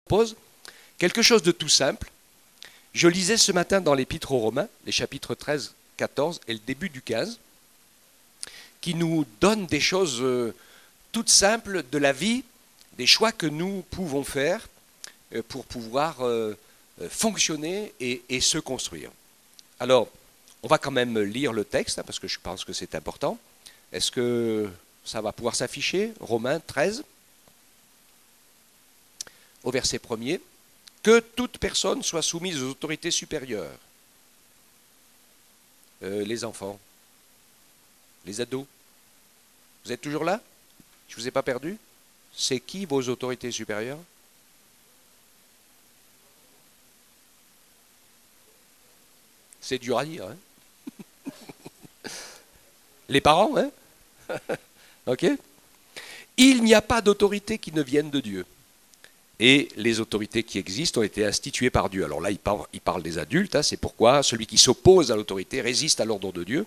propose quelque chose de tout simple. Je lisais ce matin dans l'Épître aux Romains, les chapitres 13, 14 et le début du 15, qui nous donnent des choses toutes simples de la vie, des choix que nous pouvons faire pour pouvoir fonctionner et se construire. Alors, on va quand même lire le texte, parce que je pense que c'est important. Est-ce que ça va pouvoir s'afficher? Romains 13, au verset 1er. Que toute personne soit soumise aux autorités supérieures. Les enfants, les ados, vous êtes toujours là? Je ne vous ai pas perdu? C'est qui vos autorités supérieures? C'est dur à dire, hein? Les parents, hein? Ok? Il n'y a pas d'autorité qui ne vienne de Dieu. Et les autorités qui existent ont été instituées par Dieu. Alors là, il parle des adultes, hein, c'est pourquoi celui qui s'oppose à l'autorité résiste à l'ordre de Dieu,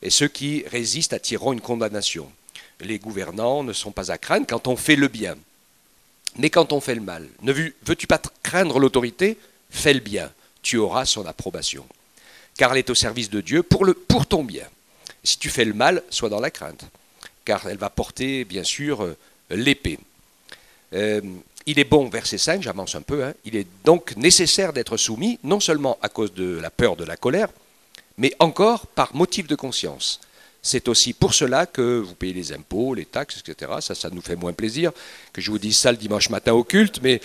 et ceux qui résistent attireront une condamnation. Les gouvernants ne sont pas à craindre quand on fait le bien, mais quand on fait le mal. Ne veux-tu pas craindre l'autorité? Fais le bien, tu auras son approbation. Car elle est au service de Dieu pour ton bien. Si tu fais le mal, sois dans la crainte, car elle va porter, bien sûr, l'épée. Il est bon, verset 5, j'avance un peu, hein, il est donc nécessaire d'être soumis, non seulement à cause de la peur de la colère, mais encore par motif de conscience. C'est aussi pour cela que vous payez les impôts, les taxes, etc. Ça nous fait moins plaisir que je vous dise ça le dimanche matin au culte, mais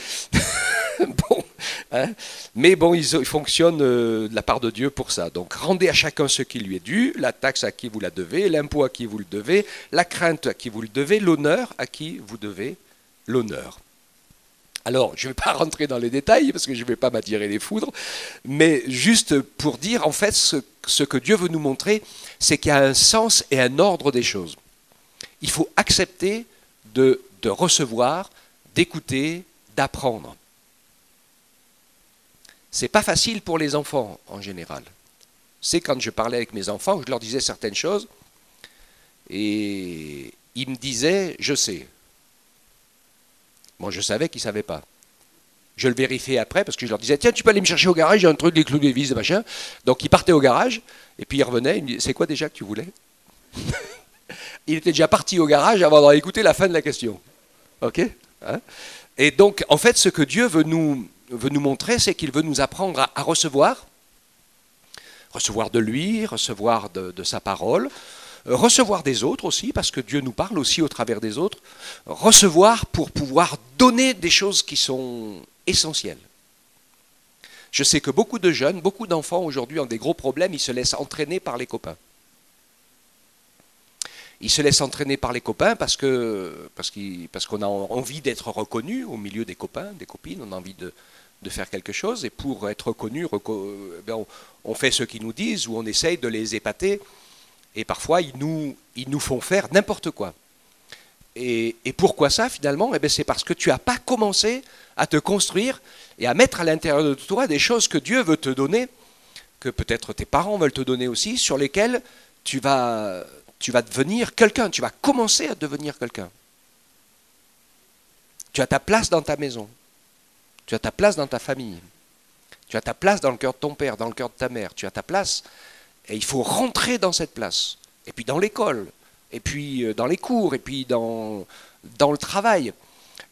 bon, hein, mais bon, ils fonctionnent de la part de Dieu pour ça. Donc rendez à chacun ce qui lui est dû, la taxe à qui vous la devez, l'impôt à qui vous le devez, la crainte à qui vous le devez, l'honneur à qui vous devez l'honneur. Alors, je ne vais pas rentrer dans les détails parce que je ne vais pas m'attirer les foudres, mais juste pour dire, en fait, ce que Dieu veut nous montrer, c'est qu'il y a un sens et un ordre des choses. Il faut accepter de recevoir, d'écouter, d'apprendre. Ce n'est pas facile pour les enfants, en général. C'est quand je parlais avec mes enfants, je leur disais certaines choses, et ils me disaient « je sais ». Moi, je savais qu'ils ne savaient pas. Je le vérifiais après parce que je leur disais, tiens, tu peux aller me chercher au garage, j'ai un truc, les clous, les vis, machin. Donc, ils partaient au garage, et puis ils revenaient, ils me disaient, c'est quoi déjà que tu voulais? Il était déjà parti au garage avant d'avoir écouté la fin de la question. Ok, hein? Et donc, en fait, ce que Dieu veut nous montrer, c'est qu'il veut nous apprendre à recevoir de lui, recevoir de sa parole, recevoir des autres aussi, parce que Dieu nous parle aussi au travers des autres, recevoir pour pouvoir donner des choses qui sont essentielles. Je sais que beaucoup de jeunes, beaucoup d'enfants aujourd'hui ont des gros problèmes, ils se laissent entraîner par les copains. Ils se laissent entraîner par les copains parce qu'on a envie d'être reconnu au milieu des copains, des copines, on a envie de faire quelque chose, et pour être reconnu, on fait ce qu'ils nous disent, ou on essaye de les épater. Et parfois, ils nous font faire n'importe quoi. Et pourquoi ça, finalement? Eh bien, c'est parce que tu n'as pas commencé à te construire et à mettre à l'intérieur de toi des choses que Dieu veut te donner, que peut-être tes parents veulent te donner aussi, sur lesquelles tu vas devenir quelqu'un, tu vas commencer à devenir quelqu'un. Tu as ta place dans ta maison, tu as ta place dans ta famille, tu as ta place dans le cœur de ton père, dans le cœur de ta mère, tu as ta place. Et il faut rentrer dans cette place. Et puis dans l'école, et puis dans les cours, et puis dans le travail.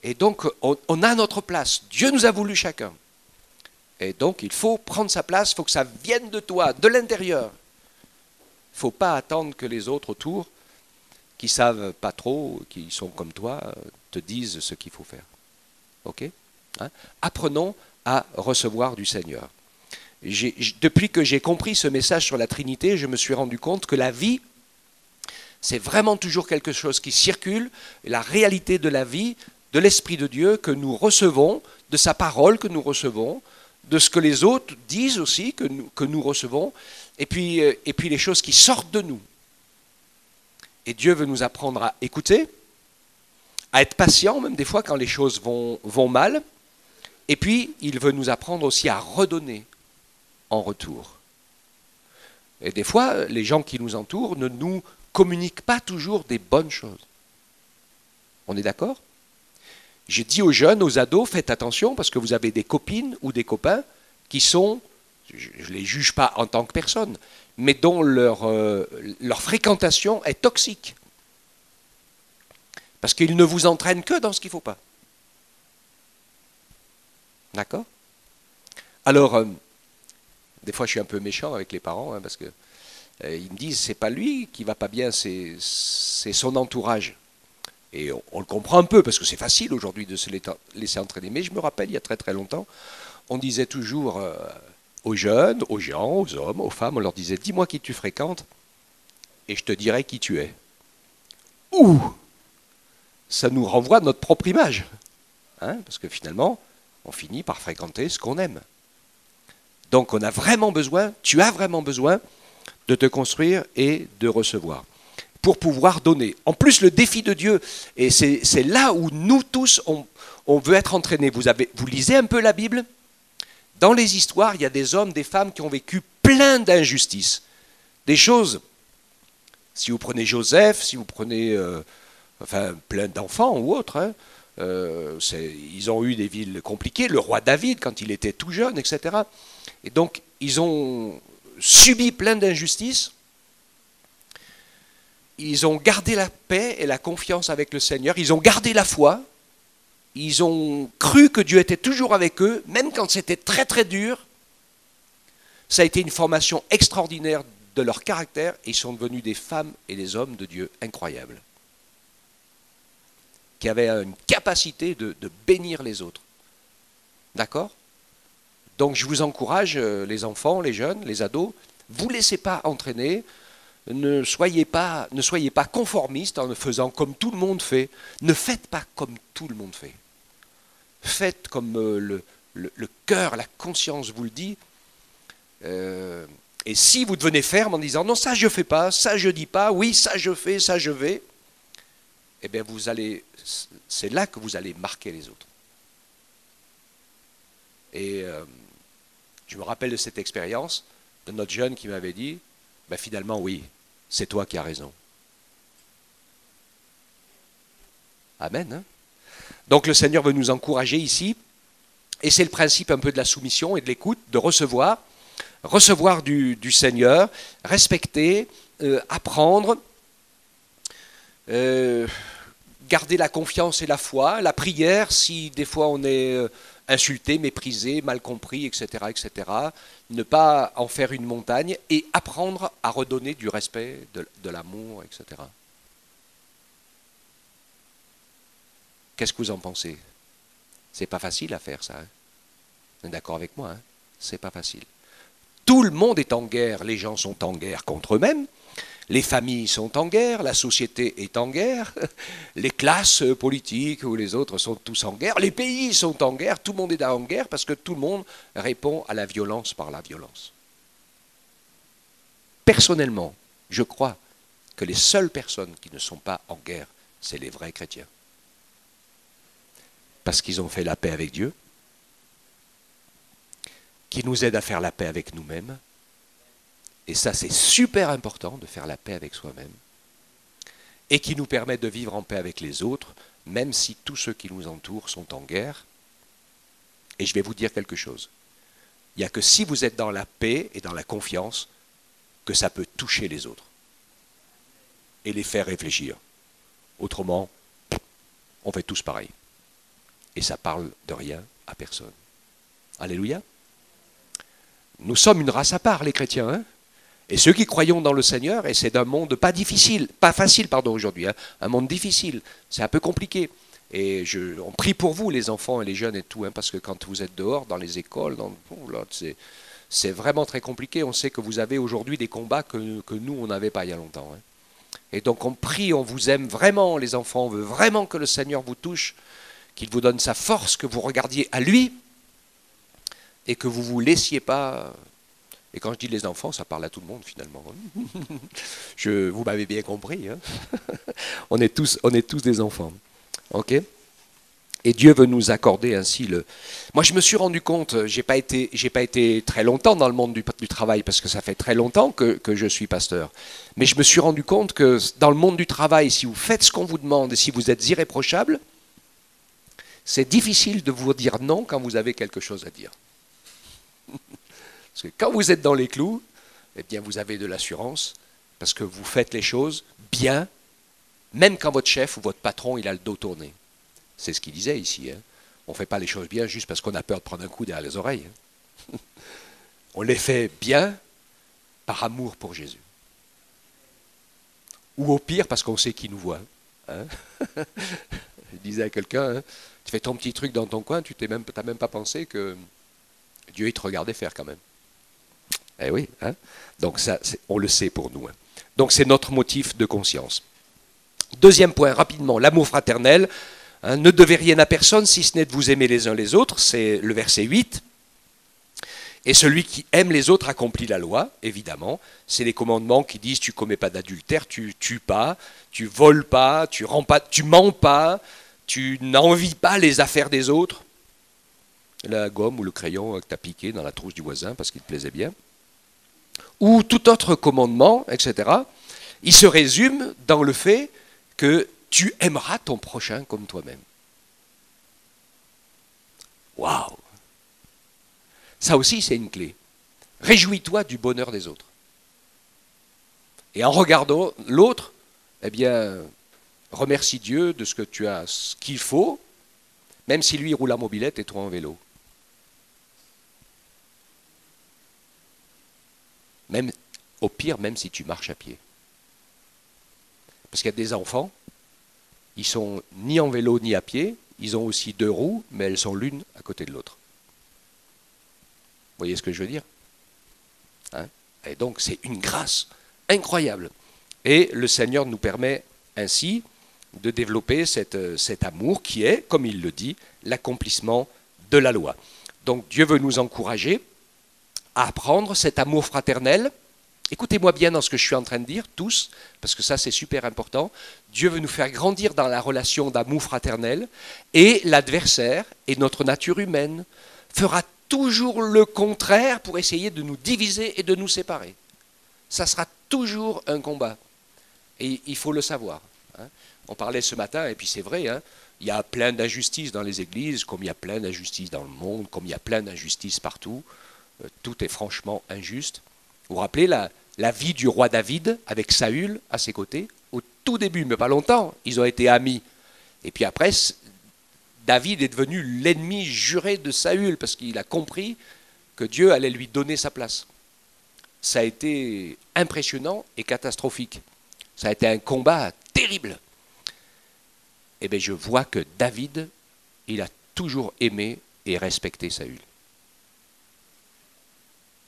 Et donc, on a notre place. Dieu nous a voulu chacun. Et donc, il faut prendre sa place, il faut que ça vienne de toi, de l'intérieur. Il ne faut pas attendre que les autres autour, qui ne savent pas trop, qui sont comme toi, te disent ce qu'il faut faire. Ok, hein? Apprenons à recevoir du Seigneur. Depuis que j'ai compris ce message sur la Trinité, je me suis rendu compte que la vie, c'est vraiment toujours quelque chose qui circule, la réalité de la vie, de l'Esprit de Dieu que nous recevons, de sa parole que nous recevons, de ce que les autres disent aussi, que nous recevons, et puis les choses qui sortent de nous. Et Dieu veut nous apprendre à écouter, à être patient, même des fois quand les choses vont mal, et puis il veut nous apprendre aussi à redonner en retour. Et des fois, les gens qui nous entourent ne nous communiquent pas toujours des bonnes choses. On est d'accord? J'ai dit aux jeunes, aux ados, faites attention parce que vous avez des copines ou des copains qui sont, je ne les juge pas en tant que personne, mais dont leur fréquentation est toxique. Parce qu'ils ne vous entraînent que dans ce qu'il ne faut pas. D'accord? Alors, des fois je suis un peu méchant avec les parents, hein, parce que ils me disent, c'est pas lui qui va pas bien, c'est son entourage. Et on le comprend un peu, parce que c'est facile aujourd'hui de se laisser entraîner. Mais je me rappelle, il y a très très longtemps, on disait toujours aux jeunes, aux gens, aux hommes, aux femmes, on leur disait, dis-moi qui tu fréquentes, et je te dirai qui tu es. Ouh! Ça nous renvoie à notre propre image. Hein, parce que finalement, on finit par fréquenter ce qu'on aime. Donc on a vraiment besoin, tu as vraiment besoin de te construire et de recevoir pour pouvoir donner. En plus, le défi de Dieu, et c'est là où nous tous, on veut être entraînés. Vous lisez un peu la Bible? Dans les histoires, il y a des hommes, des femmes qui ont vécu plein d'injustices. Des choses, si vous prenez Joseph, si vous prenez plein d'enfants ou autres, hein, ils ont eu des vies compliquées. Le roi David, quand il était tout jeune, etc. Et donc, ils ont subi plein d'injustices. Ils ont gardé la paix et la confiance avec le Seigneur. Ils ont gardé la foi. Ils ont cru que Dieu était toujours avec eux, même quand c'était très très dur. Ça a été une formation extraordinaire de leur caractère. Et ils sont devenus des femmes et des hommes de Dieu incroyables, qui avaient une capacité de bénir les autres. D'accord? Donc je vous encourage, les enfants, les jeunes, les ados, vous ne laissez pas entraîner, ne soyez pas conformistes en faisant comme tout le monde fait. Ne faites pas comme tout le monde fait. Faites comme le cœur, la conscience vous le dit. Et si vous devenez ferme en disant non, ça je ne fais pas, ça je ne dis pas, oui, ça je fais, ça je vais, eh bien c'est là que vous allez marquer les autres. Et je me rappelle de cette expérience de notre jeune qui m'avait dit, ben finalement oui, c'est toi qui as raison. Amen. Hein? Donc le Seigneur veut nous encourager ici, et c'est le principe un peu de la soumission et de l'écoute, de recevoir du Seigneur, respecter, apprendre, garder la confiance et la foi, la prière si des fois on est insulté, méprisé, mal compris, etc., etc. Ne pas en faire une montagne et apprendre à redonner du respect, de l'amour, etc. Qu'est-ce que vous en pensez? C'est pas facile à faire ça. Hein? Vous êtes d'accord avec moi? Hein? C'est pas facile. Tout le monde est en guerre, les gens sont en guerre contre eux-mêmes. Les familles sont en guerre, la société est en guerre, les classes politiques ou les autres sont tous en guerre, les pays sont en guerre, tout le monde est en guerre parce que tout le monde répond à la violence par la violence. Personnellement, je crois que les seules personnes qui ne sont pas en guerre, c'est les vrais chrétiens. Parce qu'ils ont fait la paix avec Dieu, qui nous aident à faire la paix avec nous-mêmes. Et ça, c'est super important de faire la paix avec soi-même. Et qui nous permet de vivre en paix avec les autres, même si tous ceux qui nous entourent sont en guerre. Et je vais vous dire quelque chose. Il n'y a que si vous êtes dans la paix et dans la confiance que ça peut toucher les autres. Et les faire réfléchir. Autrement, on fait tous pareil. Et ça parle de rien à personne. Alléluia. Nous sommes une race à part, les chrétiens, hein? Et ceux qui croyons dans le Seigneur, et c'est un monde pas facile aujourd'hui, hein, un monde difficile, c'est un peu compliqué. Et on prie pour vous, les enfants et les jeunes et tout, hein, parce que quand vous êtes dehors, dans les écoles, c'est vraiment très compliqué. On sait que vous avez aujourd'hui des combats que nous, on n'avait pas il y a longtemps. Hein. Et donc on prie, on vous aime vraiment, les enfants, on veut vraiment que le Seigneur vous touche, qu'il vous donne sa force, que vous regardiez à lui, et que vous ne vous laissiez pas... Et quand je dis les enfants, ça parle à tout le monde finalement. Vous m'avez bien compris. Hein. on est tous des enfants. Ok ? Et Dieu veut nous accorder ainsi le... Moi, je me suis rendu compte, j'ai pas été très longtemps dans le monde du travail, parce que ça fait très longtemps que je suis pasteur. Mais je me suis rendu compte que dans le monde du travail, si vous faites ce qu'on vous demande et si vous êtes irréprochable, c'est difficile de vous dire non quand vous avez quelque chose à dire. Parce que quand vous êtes dans les clous, eh bien vous avez de l'assurance, parce que vous faites les choses bien, même quand votre chef ou votre patron il a le dos tourné. C'est ce qu'il disait ici. Hein. On ne fait pas les choses bien juste parce qu'on a peur de prendre un coup derrière les oreilles. Hein. On les fait bien par amour pour Jésus. Ou au pire parce qu'on sait qu'il nous voit. Hein. Je disais à quelqu'un, hein, tu fais ton petit truc dans ton coin, tu n'as même pas pensé que Dieu il te regardait faire quand même. Eh oui, hein. Donc ça, on le sait pour nous. Hein. Donc c'est notre motif de conscience. Deuxième point, rapidement, l'amour fraternel. Hein, ne devez rien à personne si ce n'est de vous aimer les uns les autres, c'est le verset 8. Et celui qui aime les autres accomplit la loi, évidemment. C'est les commandements qui disent tu ne commets pas d'adultère, tu ne tues pas, tu voles pas, tu mens pas, tu n'envies pas les affaires des autres. La gomme ou le crayon que tu as piqué dans la trousse du voisin parce qu'il te plaisait bien. Ou tout autre commandement, etc. Il se résume dans le fait que tu aimeras ton prochain comme toi-même. Waouh! Ça aussi, c'est une clé. Réjouis-toi du bonheur des autres. Et en regardant l'autre, eh bien, remercie Dieu de ce que tu as, ce qu'il faut, même si lui roule en mobilette et toi en vélo. Même, au pire, même si tu marches à pied. Parce qu'il y a des enfants, ils sont ni en vélo ni à pied, ils ont aussi 2 roues, mais elles sont l'une à côté de l'autre. Vous voyez ce que je veux dire? Hein? Et donc c'est une grâce incroyable. Et le Seigneur nous permet ainsi de développer cet amour qui est, comme il le dit, l'accomplissement de la loi. Donc Dieu veut nous encourager à apprendre cet amour fraternel. Écoutez-moi bien dans ce que je suis en train de dire, tous, parce que ça c'est super important. Dieu veut nous faire grandir dans la relation d'amour fraternel, et l'adversaire et notre nature humaine fera toujours le contraire pour essayer de nous diviser et de nous séparer. Ça sera toujours un combat. Et il faut le savoir. Hein. On parlait ce matin, et puis c'est vrai, hein, il y a plein d'injustices dans les églises, comme il y a plein d'injustices dans le monde, comme il y a plein d'injustices partout. Tout est franchement injuste. Vous vous rappelez la vie du roi David avec Saül à ses côtés? Au tout début, mais pas longtemps, ils ont été amis. Et puis après, David est devenu l'ennemi juré de Saül parce qu'il a compris que Dieu allait lui donner sa place. Ça a été impressionnant et catastrophique. Ça a été un combat terrible. Eh bien, je vois que David, il a toujours aimé et respecté Saül.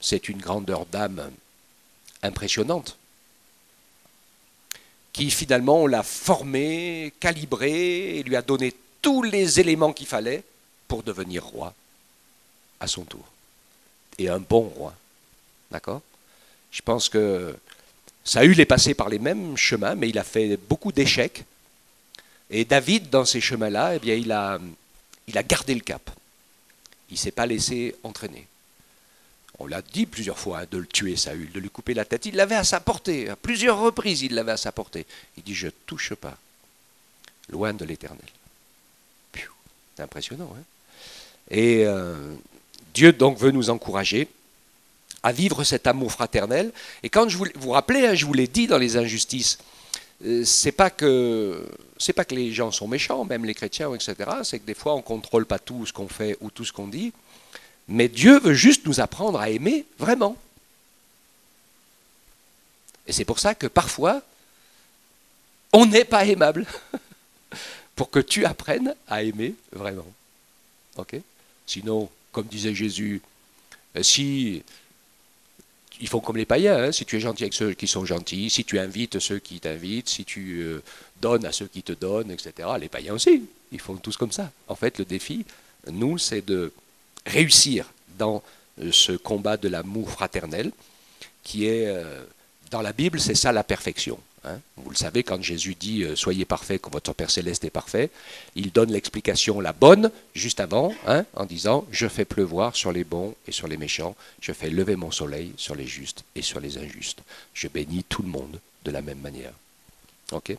C'est une grandeur d'âme impressionnante qui finalement l'a formé, calibré et lui a donné tous les éléments qu'il fallait pour devenir roi à son tour. Et un bon roi. D'accord? Je pense que Saül est passé par les mêmes chemins, mais il a fait beaucoup d'échecs. Et David, dans ces chemins-là, eh bien, il a gardé le cap. Il ne s'est pas laissé entraîner. On l'a dit plusieurs fois, hein, de le tuer, Saül, de lui couper la tête. Il l'avait à sa portée. À plusieurs reprises, il l'avait à sa portée. Il dit, je ne touche pas. Loin de l'Éternel. C'est impressionnant. Hein? Et Dieu donc veut nous encourager à vivre cet amour fraternel. Et quand vous vous rappelez, hein, je vous l'ai dit dans les injustices, c'est pas que les gens sont méchants, même les chrétiens, etc. C'est que des fois on ne contrôle pas tout ce qu'on fait ou tout ce qu'on dit. Mais Dieu veut juste nous apprendre à aimer vraiment. Et c'est pour ça que parfois, on n'est pas aimable. Pour que tu apprennes à aimer vraiment. Okay? Sinon, comme disait Jésus, si ils font comme les païens, hein, si tu es gentil avec ceux qui sont gentils, si tu invites ceux qui t'invitent, si tu donnes à ceux qui te donnent, etc. Les païens aussi, ils font tous comme ça. En fait, le défi, nous, c'est de réussir dans ce combat de l'amour fraternel qui est, dans la Bible, c'est ça la perfection. Hein. Vous le savez, quand Jésus dit « Soyez parfaits comme votre Père Céleste est parfait », il donne l'explication, la bonne, juste avant, hein, en disant « Je fais pleuvoir sur les bons et sur les méchants, je fais lever mon soleil sur les justes et sur les injustes. Je bénis tout le monde de la même manière. » Ok ?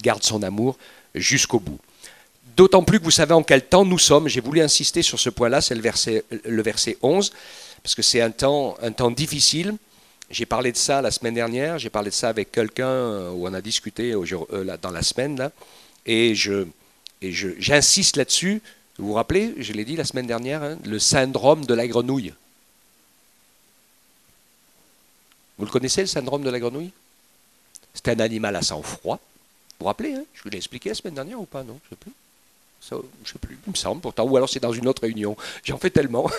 Garde son amour jusqu'au bout. D'autant plus que vous savez en quel temps nous sommes. J'ai voulu insister sur ce point-là, c'est le verset 11, parce que c'est un temps difficile. J'ai parlé de ça la semaine dernière, j'ai parlé de ça avec quelqu'un où on a discuté dans la semaine, là, et j'insiste là-dessus. Vous vous rappelez, je l'ai dit la semaine dernière, hein, le syndrome de la grenouille. Vous le connaissez, le syndrome de la grenouille? C'est un animal à sang froid. Vous vous rappelez, hein, je vous l'ai expliqué la semaine dernière ou pas? Non, je ne sais plus. Ça, je ne sais plus, il me semble pourtant, ou alors c'est dans une autre réunion. J'en fais tellement.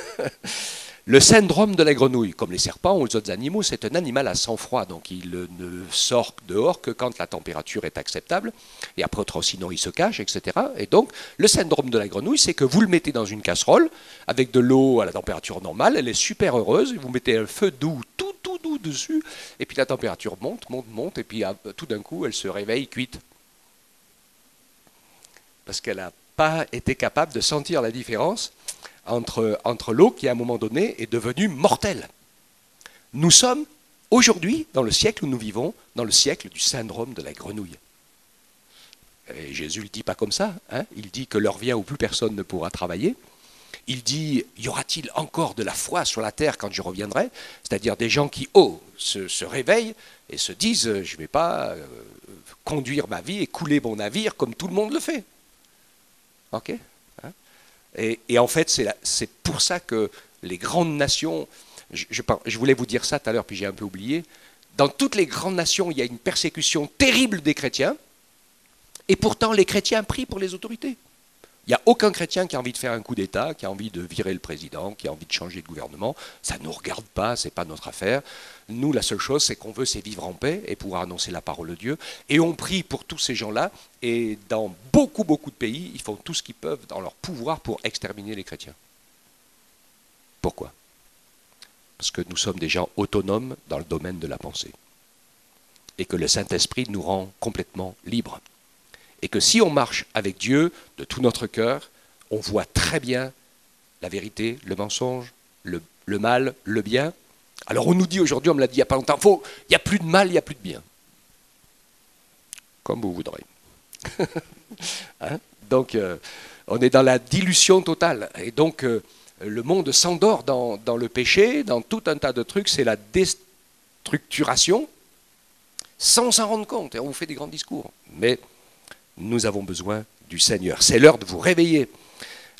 Le syndrome de la grenouille, comme les serpents ou les autres animaux, c'est un animal à sang froid, donc il ne sort dehors que quand la température est acceptable, et après sinon il se cache, etc. Et donc le syndrome de la grenouille, c'est que vous le mettez dans une casserole avec de l'eau à la température normale, elle est super heureuse, vous mettez un feu doux, tout doux dessus, et puis la température monte, et puis tout d'un coup elle se réveille cuite. Parce qu'elle n'a pas été capable de sentir la différence entre l'eau qui, à un moment donné, est devenue mortelle. Nous sommes, aujourd'hui, dans le siècle où nous vivons, dans le siècle du syndrome de la grenouille. Et Jésus ne le dit pas comme ça. Hein, il dit que l'heure vient où plus personne ne pourra travailler. Il dit, y aura-t-il encore de la foi sur la terre quand je reviendrai? C'est-à-dire des gens qui, se réveillent et se disent, je ne vais pas conduire ma vie et couler mon navire comme tout le monde le fait. Ok? Et en fait, c'est pour ça que les grandes nations, je voulais vous dire ça tout à l'heure, puis j'ai un peu oublié, dans toutes les grandes nations, il y a une persécution terrible des chrétiens, et pourtant les chrétiens prient pour les autorités. Il n'y a aucun chrétien qui a envie de faire un coup d'État, qui a envie de virer le président, qui a envie de changer de gouvernement. Ça ne nous regarde pas, ce n'est pas notre affaire. Nous, la seule chose, c'est qu'on veut, c'est vivre en paix et pouvoir annoncer la parole de Dieu. Et on prie pour tous ces gens-là. Et dans beaucoup de pays, ils font tout ce qu'ils peuvent dans leur pouvoir pour exterminer les chrétiens. Pourquoi? Parce que nous sommes des gens autonomes dans le domaine de la pensée. Et que le Saint-Esprit nous rend complètement libres. Et que si on marche avec Dieu de tout notre cœur, on voit très bien la vérité, le mensonge, le mal, le bien. Alors on nous dit aujourd'hui, on me l'a dit il n'y a pas longtemps, il n'y a plus de mal, il n'y a plus de bien. Comme vous voudrez. Hein? Donc on est dans la dilution totale. Et donc le monde s'endort dans le péché, dans tout un tas de trucs, c'est la déstructuration, sans s'en rendre compte. Et on vous fait des grands discours. Mais nous avons besoin du Seigneur. C'est l'heure de vous réveiller.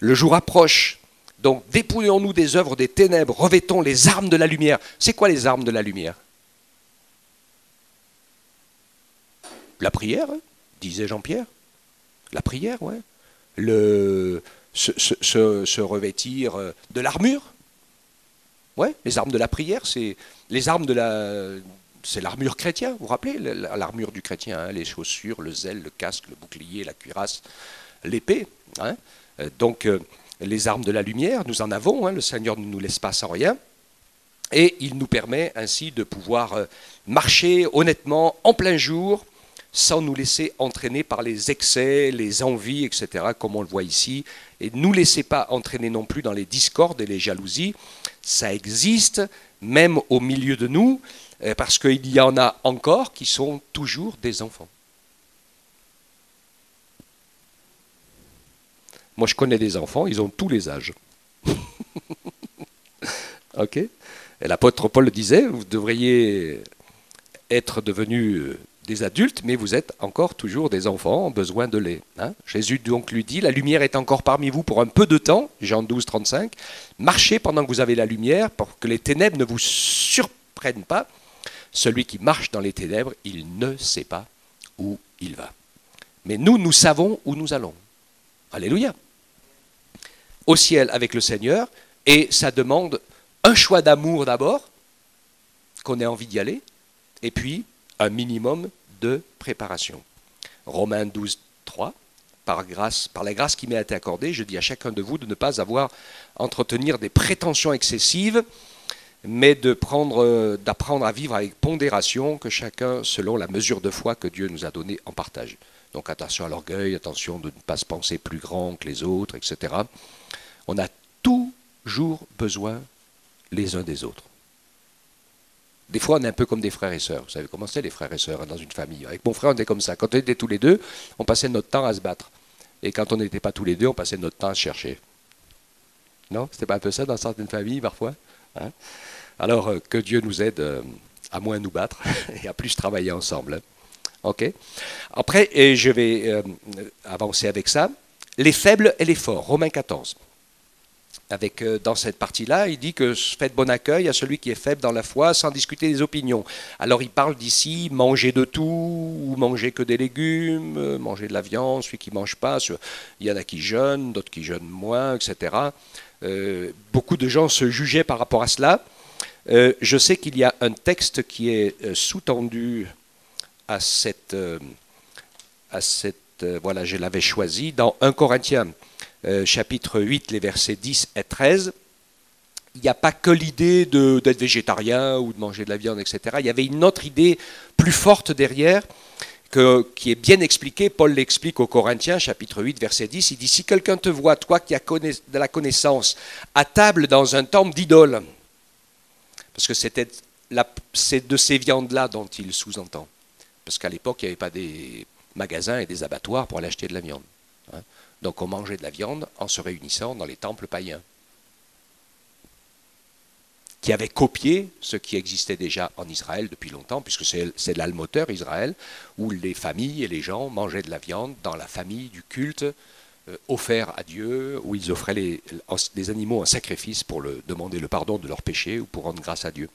Le jour approche. Donc dépouillons-nous des œuvres des ténèbres, revêtons les armes de la lumière. C'est quoi les armes de la lumière? La prière, hein, disait Jean-Pierre. La prière, ouais. Se revêtir de l'armure. Ouais, les armes de la prière, c'est les armes de la... C'est l'armure chrétienne, vous vous rappelez, l'armure du chrétien, hein, les chaussures, le zèle, le casque, le bouclier, la cuirasse, l'épée. Hein. Donc, les armes de la lumière, nous en avons, hein, le Seigneur ne nous laisse pas sans rien. Et il nous permet ainsi de pouvoir marcher honnêtement, en plein jour, sans nous laisser entraîner par les excès, les envies, etc., comme on le voit ici. Et ne nous laissez pas entraîner non plus dans les discordes et les jalousies. Ça existe, même au milieu de nous, parce qu'il y en a encore qui sont toujours des enfants. Moi, je connais des enfants, ils ont tous les âges. Ok? Et l'apôtre Paul le disait, vous devriez être devenus des adultes, mais vous êtes encore toujours des enfants en besoin de lait. Hein? Jésus donc lui dit, la lumière est encore parmi vous pour un peu de temps, Jean 12, 35. Marchez pendant que vous avez la lumière pour que les ténèbres ne vous surprennent pas. Celui qui marche dans les ténèbres, il ne sait pas où il va. Mais nous savons où nous allons. Alléluia. Au ciel avec le Seigneur, et ça demande un choix d'amour d'abord, qu'on ait envie d'y aller, et puis un minimum de préparation. Romains 12, 3, par la grâce qui m'a été accordée, je dis à chacun de vous de ne pas entretenir des prétentions excessives, mais d'apprendre à vivre avec pondération, que chacun selon la mesure de foi que Dieu nous a donnée en partage. Donc attention à l'orgueil, attention de ne pas se penser plus grand que les autres, etc. On a toujours besoin les uns des autres. Des fois, on est un peu comme des frères et sœurs. Vous savez comment c'est, les frères et sœurs, dans une famille. Avec mon frère, on était comme ça. Quand on était tous les deux, on passait notre temps à se battre. et quand on n'était pas tous les deux, on passait notre temps à se chercher. Non? C'était pas un peu ça dans certaines familles parfois, hein? Alors que Dieu nous aide à moins nous battre et à plus travailler ensemble. Hein. Ok. Après, et je vais avancer avec ça. Les faibles et les forts, Romains 14. Avec, dans cette partie-là, il dit que faites bon accueil à celui qui est faible dans la foi sans discuter des opinions. Alors il parle d'ici, manger de tout, ou manger que des légumes, manger de la viande, celui qui ne mange pas. Il y en a qui jeûnent, d'autres qui jeûnent moins, etc. Beaucoup de gens se jugeaient par rapport à cela. Je sais qu'il y a un texte qui est sous-tendu à cette voilà, je l'avais choisi, dans 1 Corinthiens, chapitre 8, les versets 10 et 13, il n'y a pas que l'idée d'être végétarien ou de manger de la viande, etc. Il y avait une autre idée plus forte derrière, qui est bien expliquée. Paul l'explique aux Corinthiens, chapitre 8, verset 10, il dit « Si quelqu'un te voit, toi qui as de la connaissance, à table dans un temple d'idole », parce que c'est de ces viandes-là dont il sous-entend. Parce qu'à l'époque, il n'y avait pas des magasins et des abattoirs pour aller acheter de la viande. Hein. Donc on mangeait de la viande en se réunissant dans les temples païens, qui avaient copié ce qui existait déjà en Israël depuis longtemps, puisque c'est là le moteur, Israël, où les familles et les gens mangeaient de la viande dans la famille du culte offert à Dieu, où ils offraient les animaux en sacrifice pour demander le pardon de leurs péchés ou pour rendre grâce à Dieu.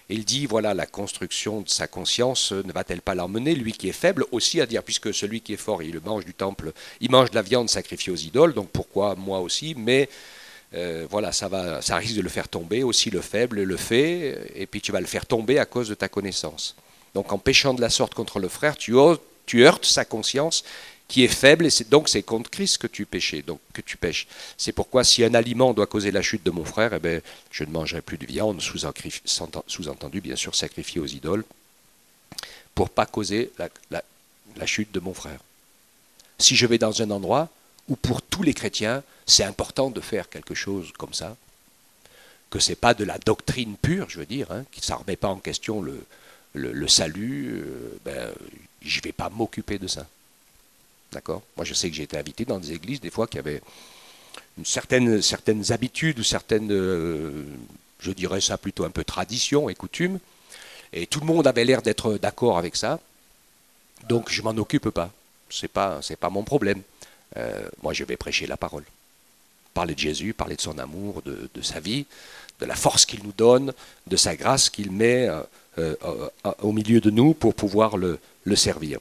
Et il dit, voilà, la construction de sa conscience ne va-t-elle pas l'emmener, lui qui est faible, aussi à dire, puisque celui qui est fort, il mange du temple, il mange de la viande sacrifiée aux idoles, donc pourquoi moi aussi, mais voilà, ça risque de le faire tomber, aussi le faible le fait, et puis tu vas le faire tomber à cause de ta connaissance. Donc en péchant de la sorte contre le frère, tu heurtes sa conscience, qui est faible, et donc c'est contre Christ que tu pêches. C'est pourquoi si un aliment doit causer la chute de mon frère, eh bien, je ne mangerai plus de viande, sous-entendu bien sûr sacrifiée aux idoles, pour ne pas causer la chute de mon frère. Si je vais dans un endroit où pour tous les chrétiens, c'est important de faire quelque chose comme ça, que ce n'est pas de la doctrine pure, je veux dire, hein, que ça ne remet pas en question le salut, je ne vais pas m'occuper de ça. D'accord. Moi, je sais que j'ai été invité dans des églises, des fois, qui avaient certaines habitudes ou certaines, je dirais ça plutôt un peu tradition et coutume, et tout le monde avait l'air d'être d'accord avec ça, donc je m'en occupe pas. C'est pas mon problème. Moi, je vais prêcher la parole. Parler de Jésus, parler de son amour, de sa vie, de la force qu'il nous donne, de sa grâce qu'il met au milieu de nous pour pouvoir le servir.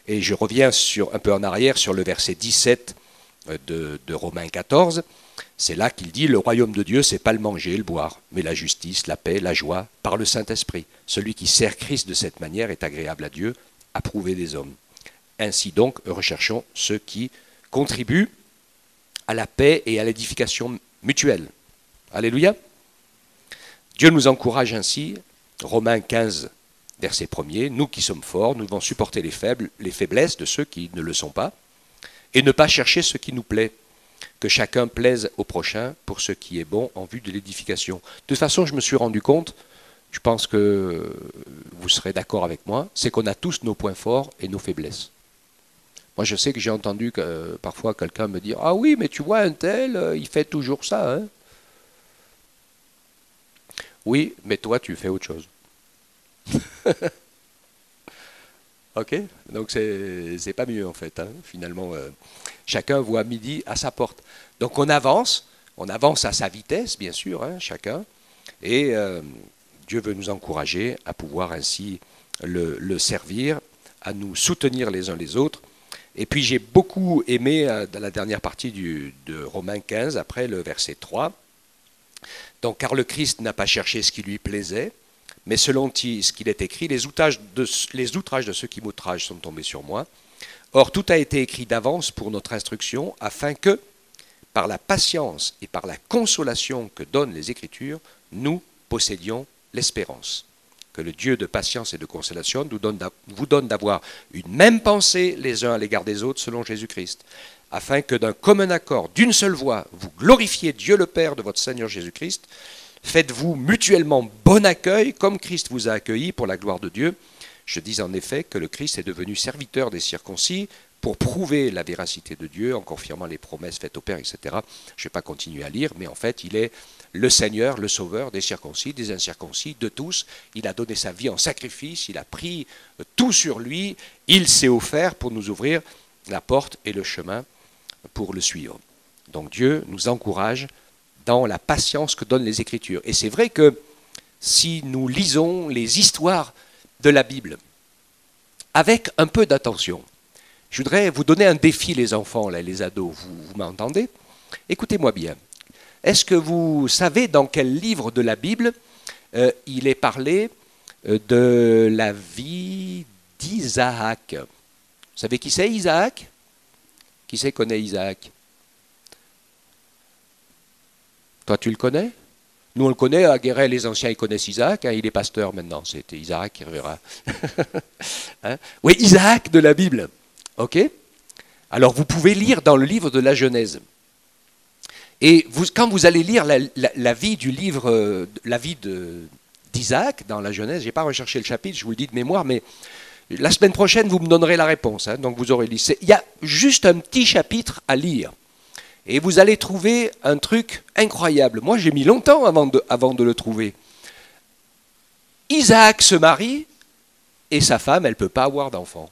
Et je reviens un peu en arrière sur le verset 17 de Romains 14. C'est là qu'il dit « Le royaume de Dieu, c'est pas le manger et le boire, mais la justice, la paix, la joie, par le Saint-Esprit. Celui qui sert Christ de cette manière est agréable à Dieu, approuvé des hommes. Ainsi donc, recherchons ceux qui contribuent à la paix et à l'édification mutuelle. » Alléluia. Dieu nous encourage ainsi, Romains 15, verset 1er, nous qui sommes forts, nous devons supporter les faiblesses de ceux qui ne le sont pas, et ne pas chercher ce qui nous plaît, que chacun plaise au prochain pour ce qui est bon en vue de l'édification. De toute façon, je me suis rendu compte, je pense que vous serez d'accord avec moi, c'est qu'on a tous nos points forts et nos faiblesses. Moi, je sais que j'ai entendu parfois quelqu'un me dire « Ah oui, mais tu vois, un tel, il fait toujours ça. Hein » Oui, mais toi, tu fais autre chose. Ok, donc c'est pas mieux en fait, hein, finalement. Chacun voit midi à sa porte. Donc on avance à sa vitesse, bien sûr, hein, chacun, et Dieu veut nous encourager à pouvoir ainsi le servir, à nous soutenir les uns les autres. Et puis j'ai beaucoup aimé dans la dernière partie de Romains 15, après le verset 3. Donc car le Christ n'a pas cherché ce qui lui plaisait, mais selon ce qu'il est écrit, les outrages de ceux qui m'outragent sont tombés sur moi. Or, tout a été écrit d'avance pour notre instruction, afin que, par la patience et par la consolation que donnent les Écritures, nous possédions l'espérance. Que le Dieu de patience et de consolation vous donne d'avoir une même pensée les uns à l'égard des autres selon Jésus-Christ, afin que d'un commun accord, d'une seule voix, vous glorifiez Dieu le Père de votre Seigneur Jésus-Christ. Faites-vous mutuellement bon accueil, comme Christ vous a accueillis pour la gloire de Dieu. Je dis en effet que le Christ est devenu serviteur des circoncis pour prouver la véracité de Dieu, en confirmant les promesses faites au Père, etc. Je ne vais pas continuer à lire, mais en fait, il est le Seigneur, le Sauveur des circoncis, des incirconcis, de tous. Il a donné sa vie en sacrifice, il a pris tout sur lui, il s'est offert pour nous ouvrir la porte et le chemin pour le suivre. Donc Dieu nous encourage dans la patience que donnent les Écritures. Et c'est vrai que si nous lisons les histoires de la Bible avec un peu d'attention, je voudrais vous donner un défi, les enfants, là, les ados, vous m'entendez? Écoutez-moi bien. Est-ce que vous savez dans quel livre de la Bible il est parlé de la vie d'Isaac? Vous savez qui c'est Isaac? Qui c'est connaît Isaac? Toi, tu le connais? Nous, on le connaît, à Guéret, les anciens, ils connaissent Isaac, hein, il est pasteur maintenant, c'était Isaac qui reverra. Hein? Oui, Isaac de la Bible. Ok? Alors, vous pouvez lire dans le livre de la Genèse. Et quand vous allez lire la vie du livre, la vie d'Isaac dans la Genèse, je n'ai pas recherché le chapitre, je vous le dis de mémoire, mais la semaine prochaine, vous me donnerez la réponse. Hein, donc, vous aurez lu. Il y a juste un petit chapitre à lire. Et vous allez trouver un truc incroyable. Moi, j'ai mis longtemps avant de le trouver. Isaac se marie et sa femme, elle ne peut pas avoir d'enfant.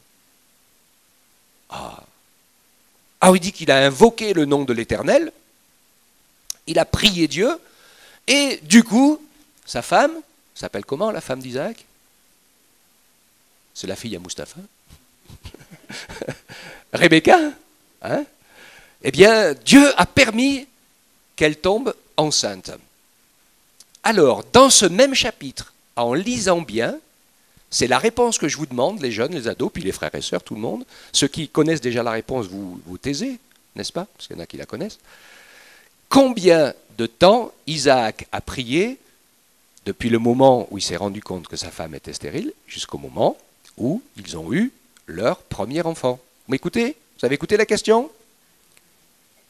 Ah, il dit qu'il a invoqué le nom de l'Éternel, il a prié Dieu, et du coup, sa femme, s'appelle comment la femme d'Isaac? C'est la fille à Mustapha. Rebecca, hein? Eh bien, Dieu a permis qu'elle tombe enceinte. Alors, dans ce même chapitre, en lisant bien, c'est la réponse que je vous demande, les jeunes, les ados, puis les frères et sœurs, tout le monde. Ceux qui connaissent déjà la réponse, vous taisez, n'est-ce pas? Parce qu'il y en a qui la connaissent. Combien de temps Isaac a prié depuis le moment où il s'est rendu compte que sa femme était stérile jusqu'au moment où ils ont eu leur premier enfant? Vous m'écoutez? Vous avez écouté la question?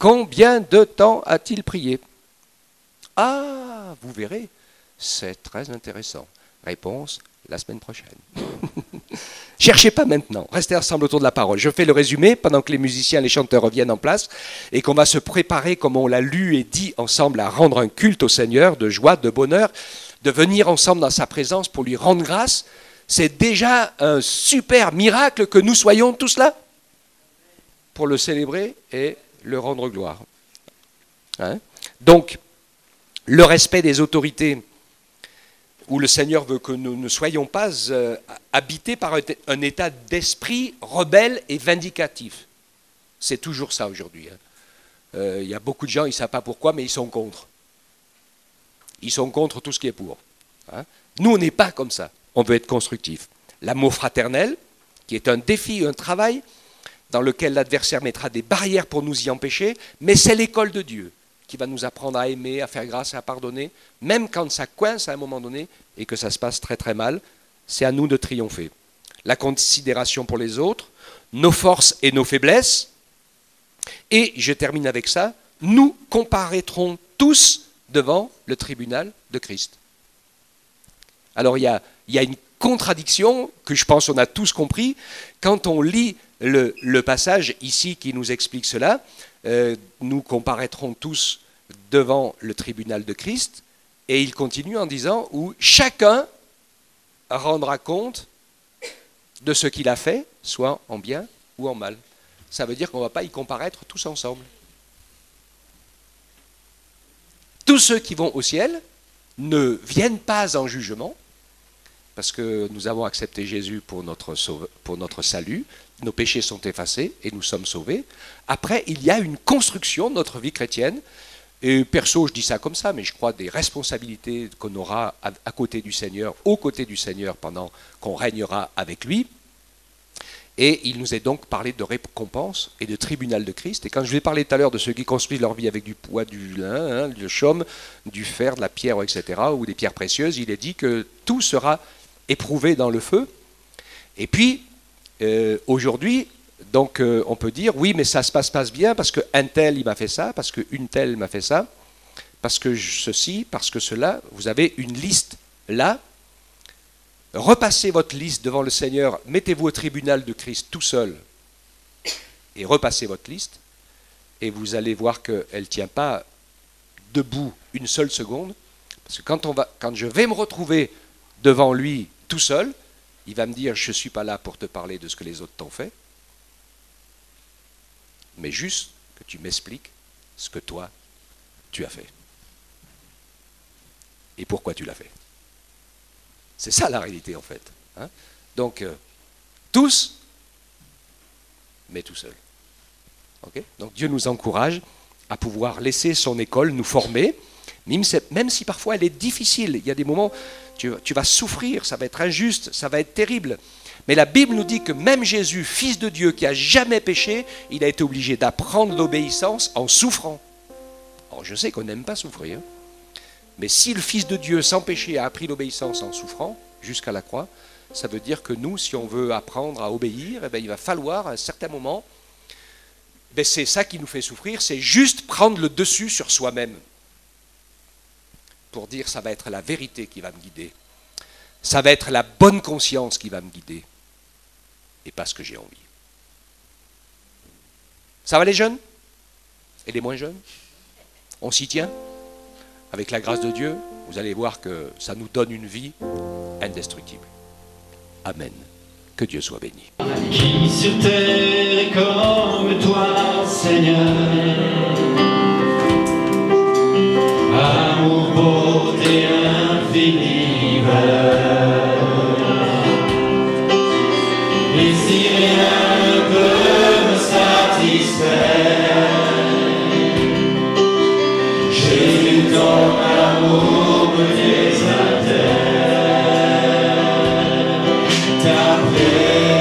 Combien de temps a-t-il prié? Ah, vous verrez, c'est très intéressant. Réponse la semaine prochaine. Cherchez pas maintenant, restez ensemble autour de la parole. Je fais le résumé pendant que les musiciens, les chanteurs reviennent en place et qu'on va se préparer, comme on l'a lu et dit ensemble, à rendre un culte au Seigneur de joie, de bonheur, de venir ensemble dans sa présence pour lui rendre grâce. C'est déjà un super miracle que nous soyons tous là pour le célébrer et le rendre gloire. Hein? Donc, le respect des autorités, où le Seigneur veut que nous ne soyons pas habités par un état d'esprit rebelle et vindicatif. C'est toujours ça aujourd'hui. Hein. Y a beaucoup de gens, ils ne savent pas pourquoi, mais ils sont contre. Ils sont contre tout ce qui est pour. Hein. Nous, on n'est pas comme ça. On veut être constructif. L'amour fraternel, qui est un défi, un travail, dans lequel l'adversaire mettra des barrières pour nous y empêcher, mais c'est l'école de Dieu qui va nous apprendre à aimer, à faire grâce et à pardonner, même quand ça coince à un moment donné et que ça se passe très très mal, c'est à nous de triompher. La considération pour les autres, nos forces et nos faiblesses, et je termine avec ça, nous comparaîtrons tous devant le tribunal de Christ. Alors il y a une contradiction que je pense qu'on a tous compris quand on lit le passage ici qui nous explique cela. Nous comparaîtrons tous devant le tribunal de Christ, et il continue en disant où chacun rendra compte de ce qu'il a fait, soit en bien ou en mal. Ça veut dire qu'on ne va pas y comparaître tous ensemble. Tous ceux qui vont au ciel ne viennent pas en jugement, parce que nous avons accepté Jésus pour notre salut, nos péchés sont effacés et nous sommes sauvés. Après, il y a une construction de notre vie chrétienne, et perso, je dis ça comme ça, mais je crois des responsabilités qu'on aura à côté du Seigneur, aux côtés du Seigneur, pendant qu'on régnera avec lui. Et il nous est donc parlé de récompense et de tribunal de Christ. Et quand je vous ai parlé tout à l'heure de ceux qui construisent leur vie avec du poids, du lin, du chaume, du fer, de la pierre, etc., ou des pierres précieuses, il est dit que tout sera éprouvé dans le feu. Et puis, aujourd'hui, donc on peut dire, oui, mais ça se passe bien parce qu'un tel, il m'a fait ça, parce qu'une telle m'a fait ça, parce que ceci, parce que cela. Vous avez une liste là. Repassez votre liste devant le Seigneur, mettez-vous au tribunal de Christ tout seul et repassez votre liste, et vous allez voir qu'elle ne tient pas debout une seule seconde, parce que quand je vais me retrouver devant lui tout seul, il va me dire, je ne suis pas là pour te parler de ce que les autres t'ont fait, mais juste que tu m'expliques ce que toi, tu as fait. Et pourquoi tu l'as fait. C'est ça la réalité en fait. Hein. Donc, tous, mais tout seul. Okay. Donc Dieu nous encourage à pouvoir laisser son école nous former, même si parfois elle est difficile. Il y a des moments, tu vas souffrir, ça va être injuste, ça va être terrible. Mais la Bible nous dit que même Jésus, fils de Dieu, qui n'a jamais péché, il a été obligé d'apprendre l'obéissance en souffrant. Alors je sais qu'on n'aime pas souffrir, mais si le Fils de Dieu sans péché a appris l'obéissance en souffrant jusqu'à la croix, ça veut dire que nous, si on veut apprendre à obéir, eh bien, il va falloir à un certain moment, c'est ça qui nous fait souffrir, c'est juste prendre le dessus sur soi-même pour dire ça va être la vérité qui va me guider, ça va être la bonne conscience qui va me guider et pas ce que j'ai envie. Ça va les jeunes et les moins jeunes? On s'y tient? Avec la grâce de Dieu, vous allez voir que ça nous donne une vie indestructible. Amen. Que Dieu soit béni. Qui sur terre est comme toi, Seigneur? Amour, beauté, infinie valeur. Et si rien ne peut me satisfaire, Jésus, ton amour me désaltère. Ta paix